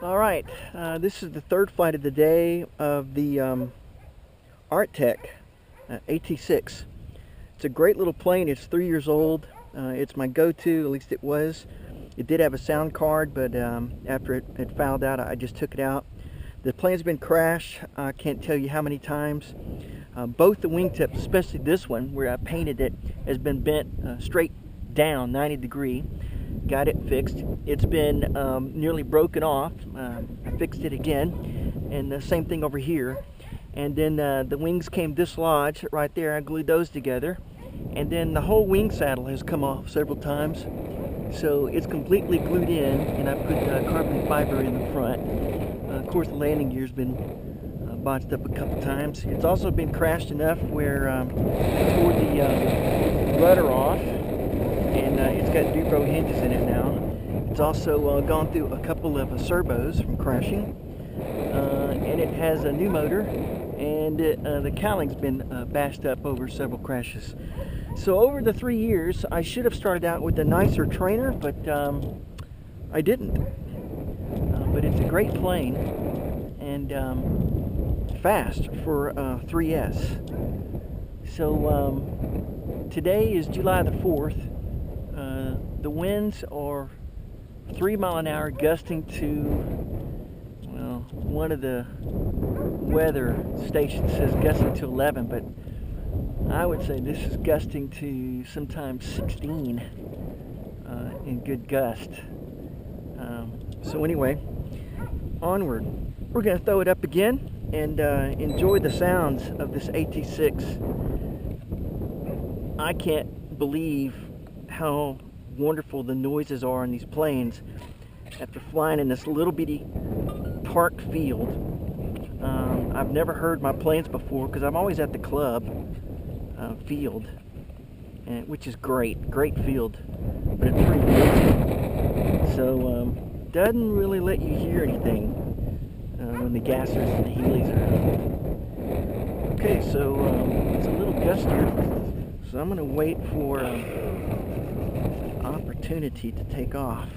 All right, this is the third flight of the day of the Arctec AT-6. It's a great little plane. It's 3 years old. It's my go-to, at least it was. It did have a sound card, but after it fouled out, I just took it out. The plane's been crashed. I can't tell you how many times. Both the wingtips, especially this one where I painted it, has been bent straight down 90 degree. Got it fixed. It's been nearly broken off. I fixed it again, and the same thing over here. And then the wings came dislodged right there. I glued those together, and then the whole wing saddle has come off several times. So it's completely glued in, and I put carbon fiber in the front. Of course, the landing gear's been botched up a couple times. It's also been crashed enough where I tore the rudder off, and it's got Dubro hinges in it now. It's also gone through a couple of servos from crashing, and it has a new motor, and the cowling's been bashed up over several crashes. So over the 3 years, I should have started out with a nicer trainer, but I didn't. But it's a great plane, and fast for 3S. So today is July the 4th. The winds are 3 mile an hour, gusting to, well, one of the weather stations says gusting to 11, but I would say this is gusting to sometimes 16 in good gust. So anyway, onward. We're going to throw it up again and enjoy the sounds of this AT-6. I can't believe how wonderful the noises are in these planes after flying in this little bitty park field. I've never heard my planes before because I'm always at the club field, which is great field, but it's pretty busy, so doesn't really let you hear anything when the gassers and the heelys are out. Okay, so it's a little gustier, so I'm going to wait for opportunity to take off.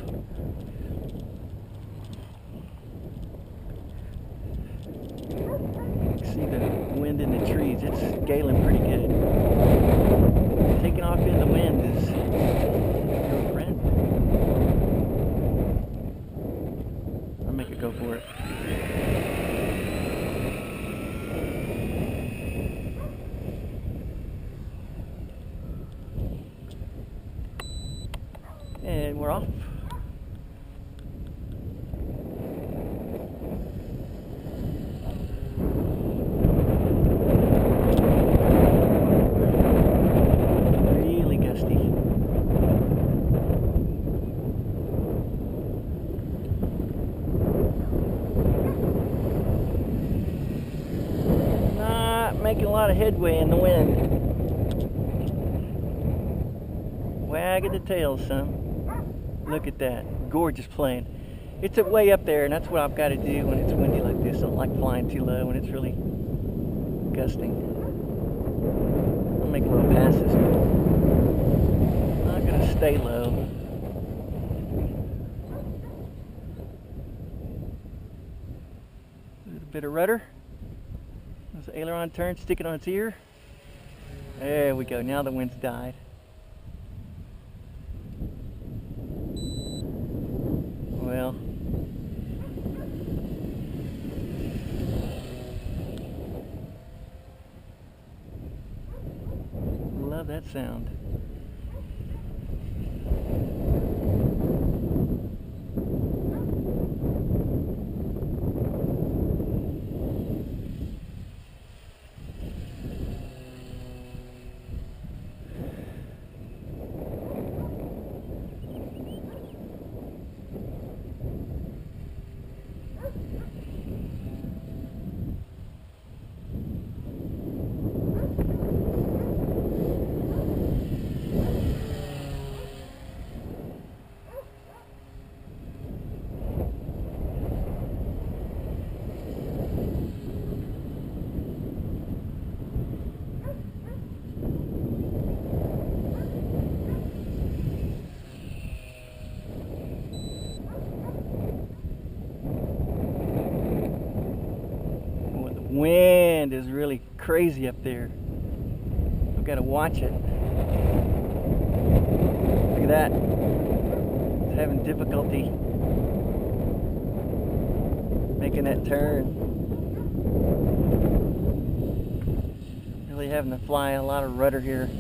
See the wind in the trees, it's scaling pretty good. Taking off in the wind is your friend. I'll make it go for it. And we're off. Really gusty. Not making a lot of headway in the wind. Wagging the tail, son. Look at that, gorgeous plane. It's way up there, and that's what I've got to do when it's windy like this. I don't like flying too low when it's really gusting. I'll make little passes. I'm gonna stay low. A little bit of rudder. There's the aileron turn, stick it on its ear. There we go, now the wind's died. Well, love that sound. wind is really crazy up there. I've got to watch it. Look at that. It's having difficulty making that turn. Really having to fly a lot of rudder here.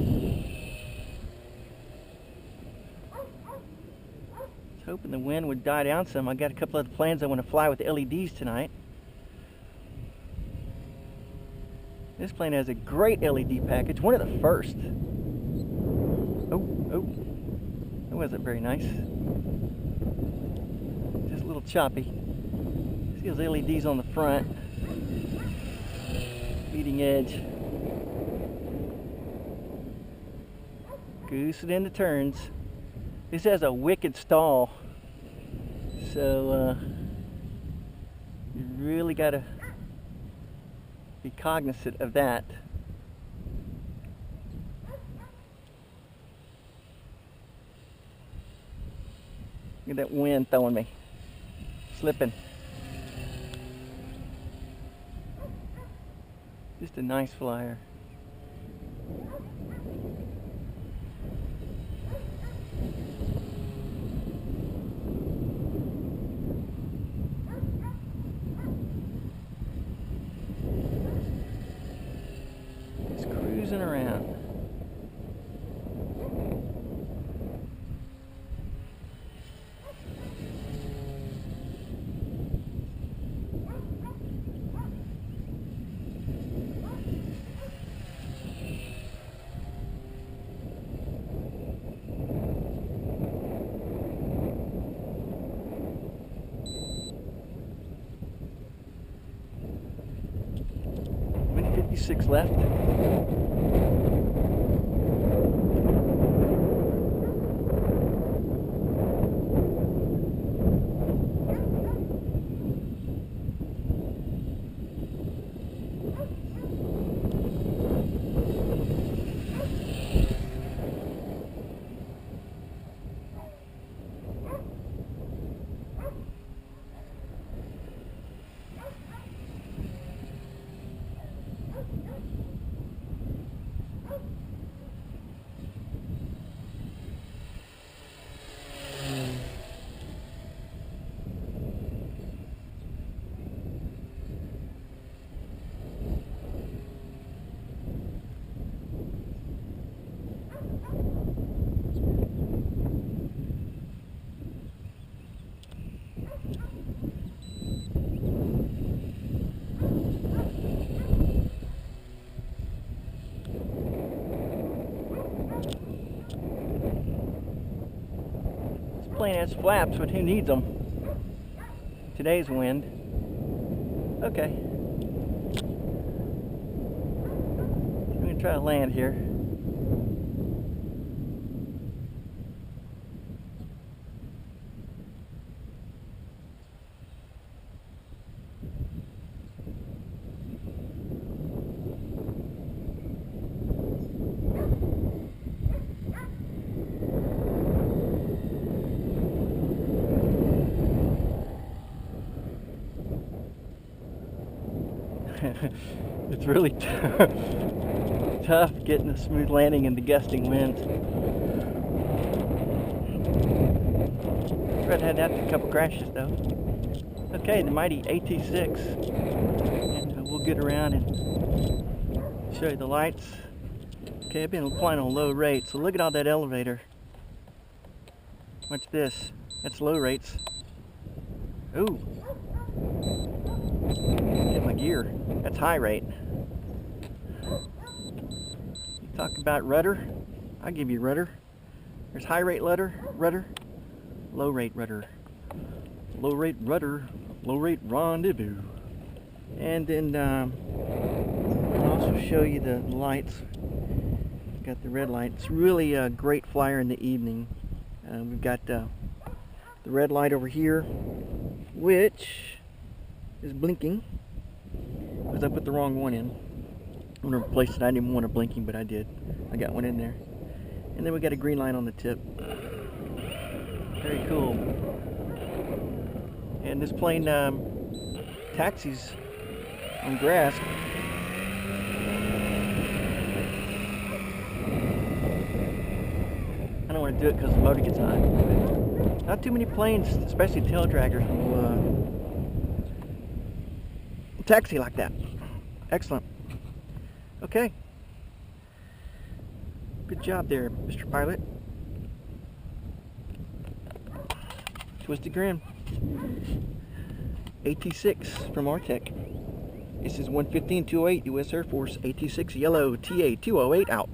Hoping the wind would die down some. I got a couple other plans I want to fly with LEDs tonight. This plane has a great LED package, one of the first. Oh, that wasn't very nice. Just a little choppy. See those LEDs on the front. Leading edge. Goosing into turns. This has a wicked stall, so you really got to be cognizant of that. Look at that wind throwing me, slipping. Just a nice flyer. Cruising around. Wind 56 left. Plane has flaps, but who needs them? Today's wind. Okay. I'm going to try to land here. It's really tough getting a smooth landing in the gusting winds. I've had that a couple crashes though. Okay, the mighty AT-6, and we'll get around and show you the lights. Okay, I've been flying on low rates, so look at all that elevator. Watch this. That's low rates. Ooh. Hit my gear. That's high rate. You talk about rudder, I'll give you rudder. There's high rate rudder, low rate rudder, low rate rudder, low rate rendezvous. And then I'll also show you the lights. Got the red light. It's really a great flyer in the evening. We've got the red light over here, which is blinking because I put the wrong one in. I'm going to replace it. I didn't want it blinking, but I did. I got one in there. And then we got a green light on the tip. Very cool. And this plane taxis on grass. I don't want to do it because the motor gets hot. Not too many planes, especially tail draggers, will taxi like that. Excellent. Okay. Good job there, Mr. Pilot. Twisted grin. AT-6 from Artec. This is 115-208 U.S. Air Force AT-6 Yellow TA-208 out.